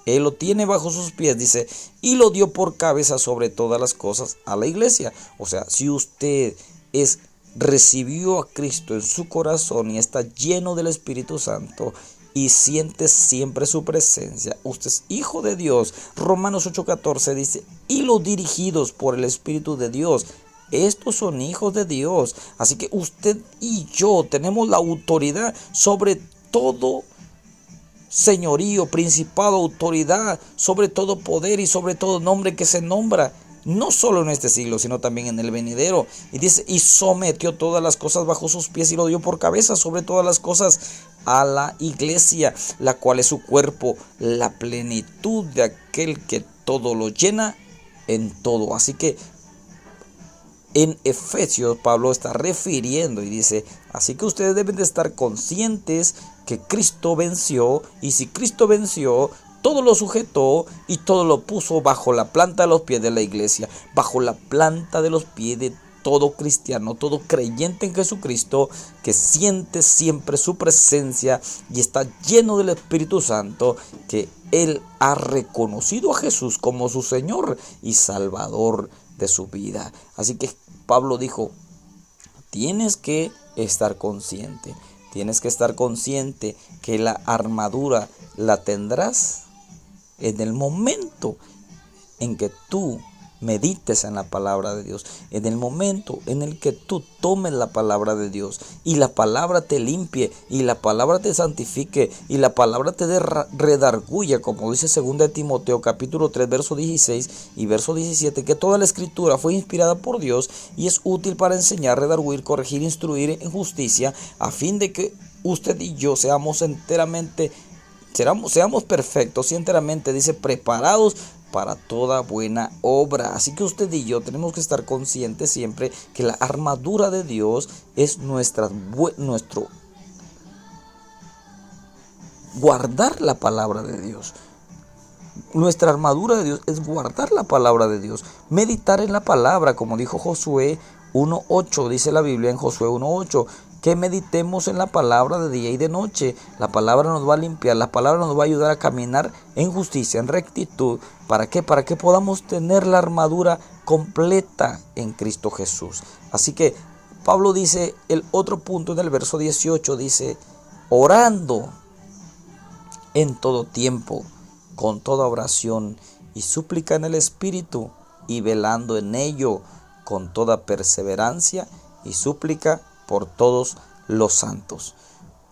Él lo tiene bajo sus pies, dice, y lo dio por cabeza sobre todas las cosas a la iglesia. O sea, si usted recibió a Cristo en su corazón y está lleno del Espíritu Santo y siente siempre su presencia, usted es hijo de Dios. Romanos 8:14 dice, y los dirigidos por el Espíritu de Dios, estos son hijos de Dios. Así que usted y yo tenemos la autoridad sobre todo señorío, principado, autoridad, sobre todo poder y sobre todo nombre que se nombra, no solo en este siglo, sino también en el venidero. Y dice, y sometió todas las cosas bajo sus pies y lo dio por cabeza sobre todas las cosas a la iglesia, la cual es su cuerpo, la plenitud de aquel que todo lo llena en todo. Así que en Efesios Pablo está refiriendo y dice, así que ustedes deben de estar conscientes que Cristo venció, y si Cristo venció, todo lo sujetó y todo lo puso bajo la planta de los pies de la iglesia, bajo la planta de los pies de todo cristiano, todo creyente en Jesucristo, que siente siempre su presencia y está lleno del Espíritu Santo, que él ha reconocido a Jesús como su Señor y Salvador de su vida. Así que Pablo dijo, tienes que estar consciente. Tienes que estar consciente que la armadura la tendrás en el momento en que tú medites en la palabra de Dios, en el momento en el que tú tomes la palabra de Dios y la palabra te limpie y la palabra te santifique y la palabra te redarguya, como dice 2 Timoteo capítulo 3 verso 16 y verso 17, que toda la escritura fue inspirada por Dios y es útil para enseñar, redarguir, corregir, instruir en justicia, a fin de que usted y yo seamos perfectos y enteramente, dice, preparados para toda buena obra. Así que usted y yo tenemos que estar conscientes siempre que la armadura de Dios es nuestro guardar la palabra de Dios. Nuestra armadura de Dios es guardar la palabra de Dios, meditar en la palabra, como dijo Josué 1:8, dice la Biblia en Josué 1:8, que meditemos en la palabra de día y de noche. La palabra nos va a limpiar, la palabra nos va a ayudar a caminar en justicia, en rectitud. ¿Para qué? Para que podamos tener la armadura completa en Cristo Jesús. Así que Pablo dice, el otro punto en el verso 18, dice, orando en todo tiempo, con toda oración y súplica en el Espíritu, y velando en ello con toda perseverancia y súplica por todos los santos.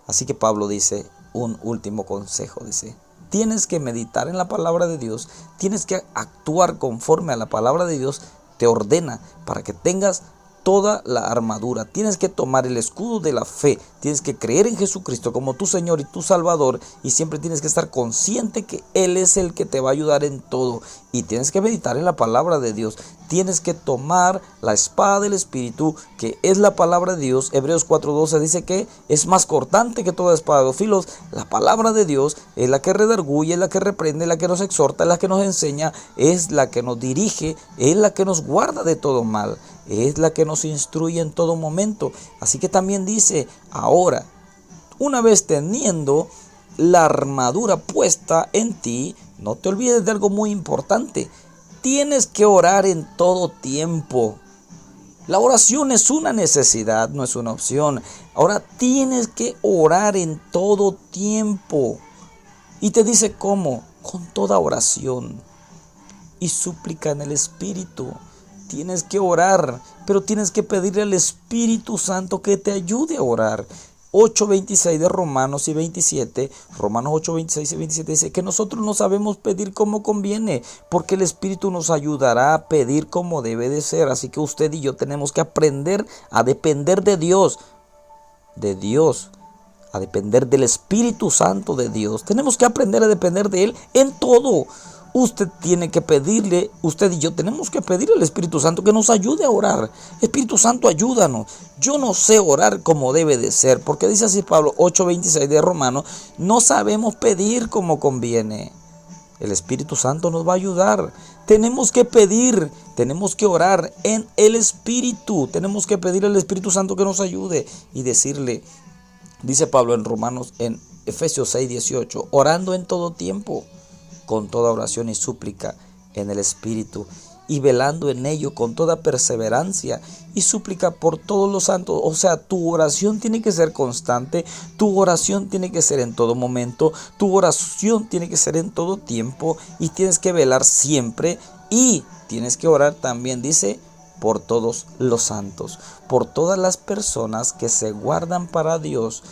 Así que Pablo dice un último consejo, dice, tienes que meditar en la palabra de Dios, tienes que actuar conforme a la palabra de Dios, te ordena para que tengas toda la armadura. Tienes que tomar el escudo de la fe, tienes que creer en Jesucristo como tu Señor y tu Salvador, y siempre tienes que estar consciente que Él es el que te va a ayudar en todo, y tienes que meditar en la palabra de Dios. Tienes que tomar la espada del Espíritu, que es la palabra de Dios. Hebreos 4:12 dice que es más cortante que toda espada de dos filos. La palabra de Dios es la que redarguye, es la que reprende, es la que nos exhorta, es la que nos enseña, es la que nos dirige, es la que nos guarda de todo mal, es la que nos instruye en todo momento. Así que también dice, ahora, una vez teniendo la armadura puesta en ti, no te olvides de algo muy importante. Tienes que orar en todo tiempo. La oración es una necesidad, no es una opción. Ahora tienes que orar en todo tiempo. Y te dice cómo, con toda oración y súplica en el Espíritu. Tienes que orar, pero tienes que pedirle al Espíritu Santo que te ayude a orar. 8:26 de Romanos y 27, Romanos 8:26 y 27 dice que nosotros no sabemos pedir como conviene, porque el Espíritu nos ayudará a pedir como debe de ser. Así que usted y yo tenemos que aprender a depender de Dios, a depender del Espíritu Santo de Dios. Tenemos que aprender a depender de Él en todo. Usted tiene que pedirle, usted y yo tenemos que pedirle al Espíritu Santo que nos ayude a orar. Espíritu Santo, ayúdanos. Yo no sé orar como debe de ser, porque dice así Pablo 8:26 de Romanos, no sabemos pedir como conviene. El Espíritu Santo nos va a ayudar. Tenemos que pedir, tenemos que orar en el Espíritu. Tenemos que pedirle al Espíritu Santo que nos ayude y decirle, dice Pablo en Efesios 6:18, orando en todo tiempo, con toda oración y súplica en el Espíritu, y velando en ello con toda perseverancia y súplica por todos los santos. O sea, tu oración tiene que ser constante, tu oración tiene que ser en todo momento, tu oración tiene que ser en todo tiempo, y tienes que velar siempre, y tienes que orar también, dice, por todos los santos, por todas las personas que se guardan para Dios.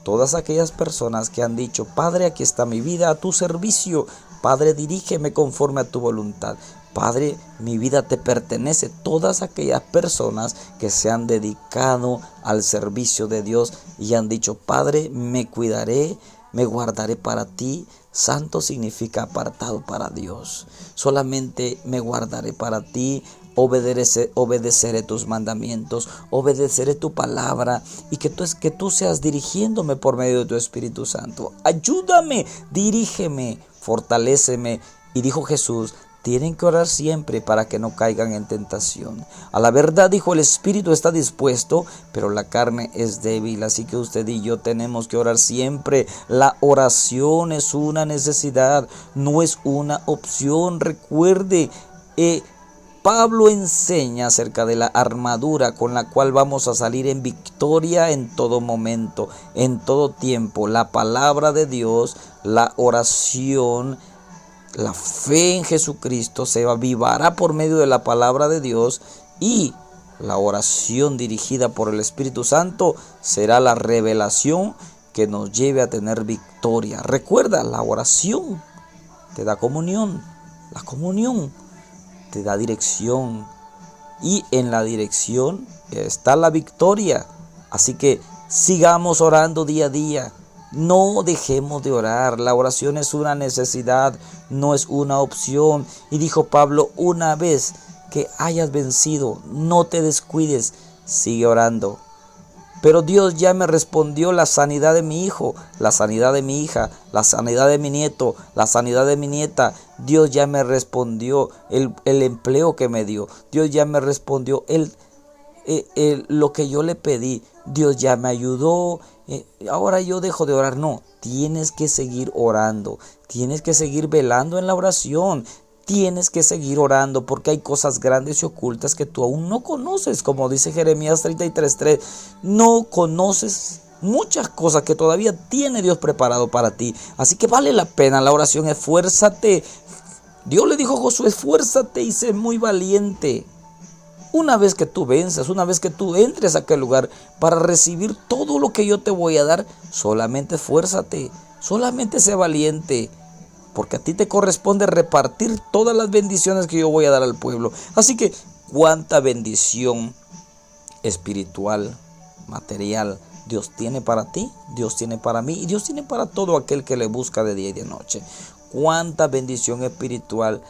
Todas aquellas personas que han dicho, Padre, aquí está mi vida a tu servicio. Padre, dirígeme conforme a tu voluntad. Padre, mi vida te pertenece. Todas aquellas personas que se han dedicado al servicio de Dios y han dicho, Padre, me cuidaré, me guardaré para ti. Santo significa apartado para Dios. Solamente me guardaré para ti. Obedeceré tus mandamientos, obedeceré tu palabra, y que tú seas dirigiéndome por medio de tu Espíritu Santo. Ayúdame, dirígeme, fortaléceme. Y dijo Jesús, Tienen que orar siempre para que no caigan en tentación. A la verdad, dijo, el espíritu está dispuesto, pero la carne es débil. Así que usted y yo tenemos que orar siempre. La oración es una necesidad, no es una opción. Recuerde, Pablo enseña acerca de la armadura con la cual vamos a salir en victoria en todo momento, en todo tiempo. La palabra de Dios, la oración, la fe en Jesucristo se avivará por medio de la palabra de Dios, y la oración dirigida por el Espíritu Santo será la revelación que nos lleve a tener victoria. Recuerda, la oración te da comunión, la comunión te da dirección, y en la dirección está la victoria. Así que sigamos orando día a día. No dejemos de orar. La oración es una necesidad, no es una opción. Y dijo Pablo, una vez que hayas vencido, no te descuides, sigue orando. Pero Dios ya me respondió la sanidad de mi hijo, la sanidad de mi hija, la sanidad de mi nieto, la sanidad de mi nieta. Dios ya me respondió el empleo que me dio. Dios ya me respondió lo que yo le pedí. Dios ya me ayudó. Ahora yo dejo de orar. No, tienes que seguir orando. Tienes que seguir velando en la oración. Tienes que seguir orando, porque hay cosas grandes y ocultas que tú aún no conoces. Como dice Jeremías 33:3, no conoces muchas cosas que todavía tiene Dios preparado para ti. Así que vale la pena la oración. Esfuérzate. Dios le dijo a Josué, esfuérzate y sé muy valiente. Una vez que tú venzas, una vez que tú entres a aquel lugar para recibir todo lo que yo te voy a dar, solamente esfuérzate, solamente sé valiente. Porque a ti te corresponde repartir todas las bendiciones que yo voy a dar al pueblo. Así que, cuánta bendición espiritual, material, Dios tiene para ti, Dios tiene para mí, y Dios tiene para todo aquel que le busca de día y de noche. Cuánta bendición espiritual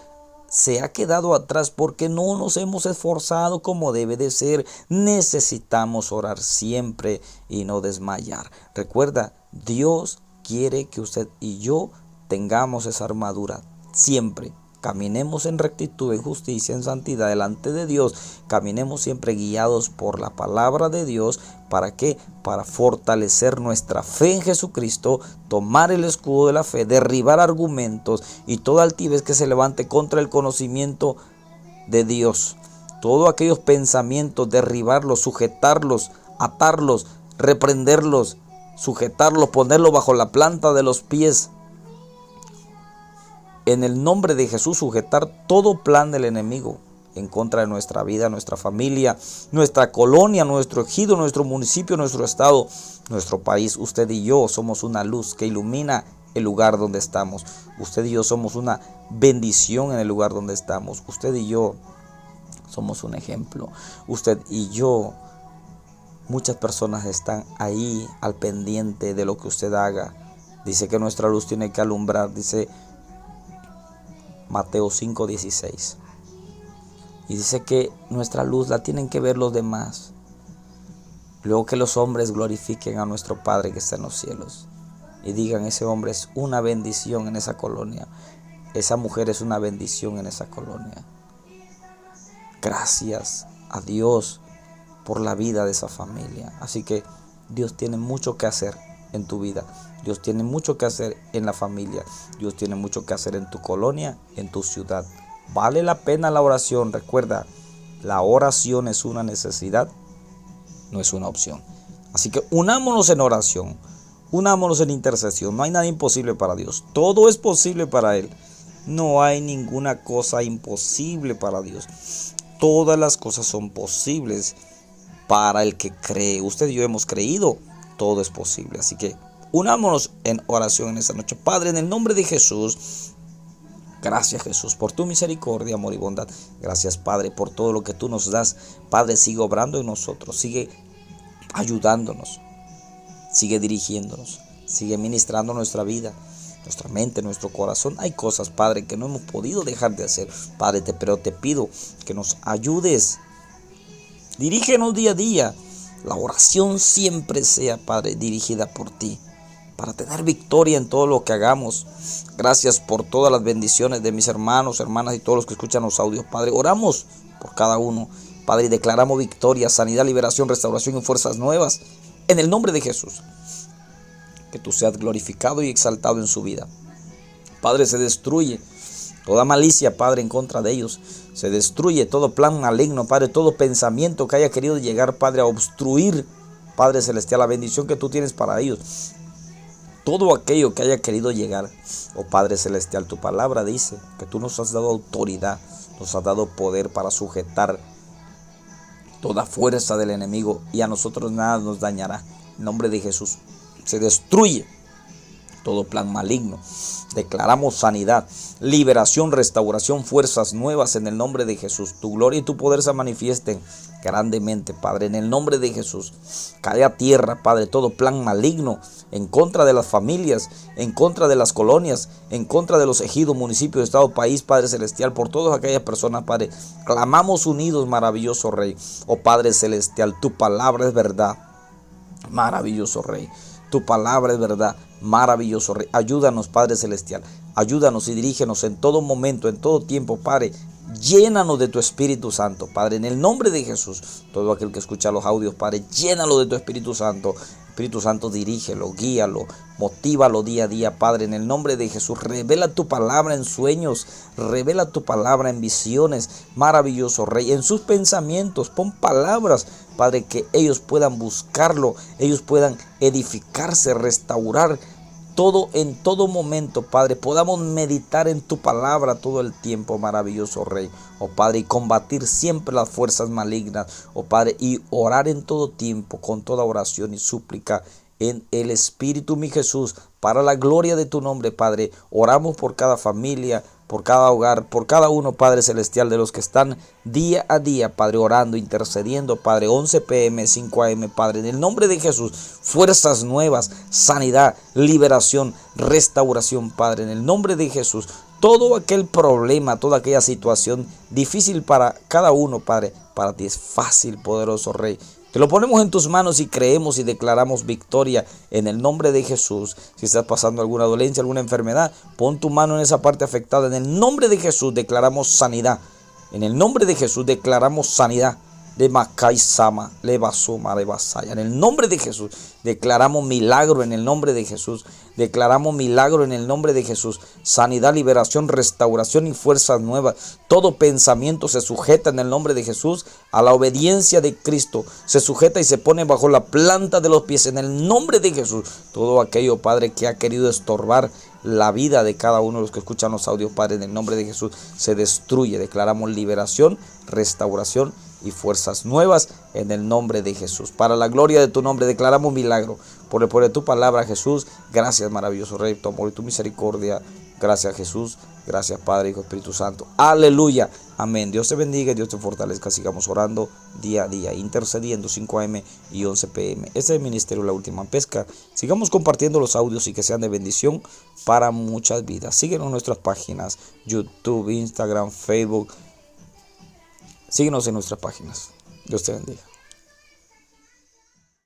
se ha quedado atrás porque no nos hemos esforzado como debe de ser. Necesitamos orar siempre y no desmayar. Recuerda, Dios quiere que usted y yo tengamos esa armadura siempre. Caminemos en rectitud, en justicia, en santidad delante de Dios. Caminemos siempre guiados por la palabra de Dios. ¿Para qué? Para fortalecer nuestra fe en Jesucristo, tomar el escudo de la fe, derribar argumentos y toda altivez que se levante contra el conocimiento de Dios. Todos aquellos pensamientos, derribarlos, sujetarlos, atarlos, reprenderlos, sujetarlos, ponerlos bajo la planta de los pies. En el nombre de Jesús, sujetar todo plan del enemigo en contra de nuestra vida, nuestra familia, nuestra colonia, nuestro ejido, nuestro municipio, nuestro estado, nuestro país. Usted y yo somos una luz que ilumina el lugar donde estamos. Usted y yo somos una bendición en el lugar donde estamos. Usted y yo somos un ejemplo. Usted y yo, muchas personas están ahí al pendiente de lo que usted haga. Dice que nuestra luz tiene que alumbrar, dice Mateo 5:16. Y dice que nuestra luz la tienen que ver los demás. Luego que los hombres glorifiquen a nuestro Padre que está en los cielos. Y digan, ese hombre es una bendición en esa colonia. Esa mujer es una bendición en esa colonia. Gracias a Dios por la vida de esa familia. Así que Dios tiene mucho que hacer en tu vida. Dios tiene mucho que hacer en la familia. Dios tiene mucho que hacer en tu colonia, en tu ciudad. Vale la pena la oración. Recuerda, la oración es una necesidad, no es una opción. Así que unámonos en oración, unámonos en intercesión. No hay nada imposible para Dios. Todo es posible para Él. No hay ninguna cosa imposible para Dios. Todas las cosas son posibles para el que cree. Usted y yo hemos creído, todo es posible. Así que unámonos en oración en esta noche. Padre, en el nombre de Jesús, gracias Jesús por tu misericordia, amor y bondad. Gracias Padre por todo lo que tú nos das. Padre, sigue obrando en nosotros, sigue ayudándonos, sigue dirigiéndonos, sigue ministrando nuestra vida, nuestra mente, nuestro corazón. Hay cosas, Padre, que no hemos podido dejar de hacer. Padre, pero te pido que nos ayudes. Dirígenos día a día. La oración siempre sea, Padre, dirigida por ti. para tener victoria en todo lo que hagamos. Gracias por todas las bendiciones de mis hermanos, hermanas y todos los que escuchan los audios, Padre. Oramos por cada uno, Padre, y declaramos victoria, sanidad, liberación, restauración y fuerzas nuevas en el nombre de Jesús. Que tú seas glorificado y exaltado en su vida. Padre, se destruye toda malicia, Padre, en contra de ellos. Se destruye todo plan maligno, Padre, todo pensamiento que haya querido llegar, Padre, a obstruir, Padre celestial, la bendición que tú tienes para ellos. Todo aquello que haya querido llegar, oh Padre celestial, tu palabra dice que tú nos has dado autoridad, nos has dado poder para sujetar toda fuerza del enemigo y a nosotros nada nos dañará. En nombre de Jesús se destruye todo plan maligno. Declaramos sanidad, liberación, restauración, fuerzas nuevas en el nombre de Jesús. Tu gloria y tu poder se manifiesten grandemente, Padre, en el nombre de Jesús. Cae a tierra, Padre, todo plan maligno en contra de las familias, en contra de las colonias, en contra de los ejidos, municipios, estado, país, Padre celestial, por todas aquellas personas, Padre. Clamamos unidos, maravilloso Rey. Oh Padre celestial, tu palabra es verdad, maravilloso Rey. Tu palabra es verdad, maravilloso Rey. Ayúdanos, Padre celestial. Ayúdanos y dirígenos en todo momento, en todo tiempo, Padre. Llénanos de tu Espíritu Santo, Padre, en el nombre de Jesús. Todo aquel que escucha los audios, Padre, llénalo de tu Espíritu Santo. Espíritu Santo, dirígelo, guíalo, motívalo día a día, Padre, en el nombre de Jesús. Revela tu palabra en sueños, revela tu palabra en visiones, maravilloso Rey, en sus pensamientos. Pon palabras, Padre, que ellos puedan buscarlo, ellos puedan edificarse, restaurar todo en todo momento, Padre. Podamos meditar en tu palabra todo el tiempo, maravilloso Rey, oh Padre, y combatir siempre las fuerzas malignas, oh Padre, y orar en todo tiempo con toda oración y súplica en el Espíritu, mi Jesús, para la gloria de tu nombre, Padre. Oramos por cada familia, por cada hogar, por cada uno, Padre celestial, de los que están día a día, Padre, orando, intercediendo, Padre, 11 p.m., 5 a.m., Padre, en el nombre de Jesús, fuerzas nuevas, sanidad, liberación, restauración, Padre, en el nombre de Jesús. Todo aquel problema, toda aquella situación difícil para cada uno, Padre, para ti es fácil, poderoso Rey. Te lo ponemos en tus manos y creemos y declaramos victoria en el nombre de Jesús. Si estás pasando alguna dolencia, alguna enfermedad, pon tu mano en esa parte afectada. En el nombre de Jesús declaramos sanidad. En el nombre de Jesús declaramos sanidad. De Macay Sama, Levasoma, Levasaya. En el nombre de Jesús declaramos milagro en el nombre de Jesús. Declaramos milagro en el nombre de Jesús. Sanidad, liberación, restauración y fuerzas nuevas. Todo pensamiento se sujeta en el nombre de Jesús a la obediencia de Cristo. Se sujeta y se pone bajo la planta de los pies en el nombre de Jesús. Todo aquello, Padre, que ha querido estorbar la vida de cada uno de los que escuchan los audios, Padre, en el nombre de Jesús se destruye. Declaramos liberación, restauración y fuerzas nuevas en el nombre de Jesús. Para la gloria de tu nombre declaramos milagro por el poder de tu palabra, Jesús. Gracias, maravilloso Rey, tu amor y tu misericordia. Gracias, Jesús. Gracias, Padre, Hijo, Espíritu Santo. Aleluya. Amén. Dios te bendiga y Dios te fortalezca. Sigamos orando día a día, intercediendo 5 a.m. y 11 p.m. Este es el ministerio La Última Pesca. Sigamos compartiendo los audios y que sean de bendición para muchas vidas. Síguenos en nuestras páginas, YouTube, Instagram, Facebook. Síguenos en nuestras páginas. Dios te bendiga.